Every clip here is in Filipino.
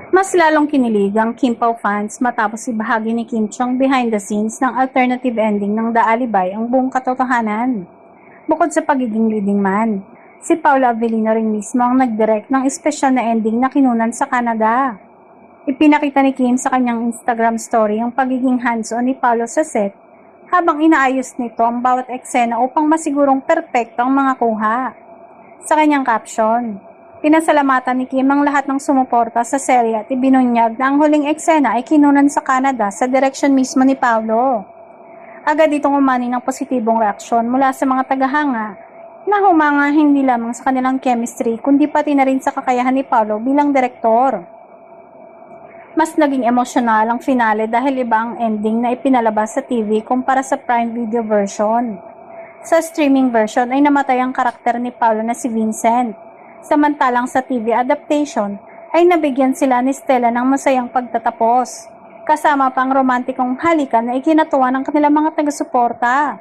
Mas lalong kinilig ang Kim Pao fans matapos ibahagi ni Kim Chong behind the scenes ng alternative ending ng The Alibay ang buong katotohanan. Bukod sa pagiging leading man, si Paula Avellino rin mismo ang nag-direct ng espesyal na ending na kinunan sa Canada. Ipinakita ni Kim sa kanyang Instagram story ang pagiging hands-on ni Paolo sa set habang inaayos nito ang bawat eksena upang masigurong perpekto ang mga kuha. Sa kanyang caption, pinasalamatan ni Kim ang lahat ng sumuporta sa serye at ibinunyag na ang huling eksena ay kinunan sa Canada sa direksyon mismo ni Paolo. Agad itong umani ng positibong reaksyon mula sa mga tagahanga na humanga hindi lamang sa kanilang chemistry kundi pati na rin sa kakayahan ni Paolo bilang direktor. Mas naging emosyonal ang finale dahil iba ang ending na ipinalabas sa TV kumpara sa Prime Video version. Sa streaming version ay namatay ang karakter ni Paolo na si Vincent, samantalang sa TV adaptation ay nabigyan sila ni Stella ng masayang pagtatapos. Kasama pang romantikong halikan na ikinatuwa ng kanilang mga taga-suporta.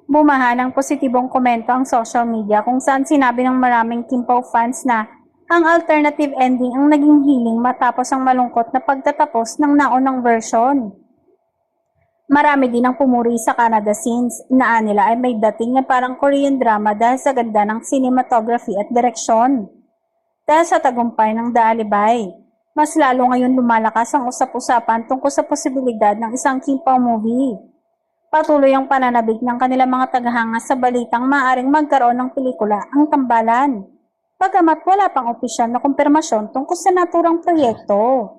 Bumaha ng positibong komento ang social media kung saan sinabi ng maraming Kim Pao fans na ang alternative ending ang naging healing matapos ang malungkot na pagtatapos ng naunang version. Marami din ang pumuri sa Canada since inaan nila ay may dating na parang Korean drama dahil sa ganda ng cinematography at direksyon. Dahil sa tagumpay ng The Alibay, mas lalo ngayon lumalakas ang usap-usapan tungkol sa posibilidad ng isang Kim Pao movie. Patuloy ang pananabik ng kanilang mga tagahanga sa balitang maaaring magkaroon ng pelikula ang Tambalan, bagamat wala pang opisyal na kumpirmasyon tungkol sa naturang proyekto.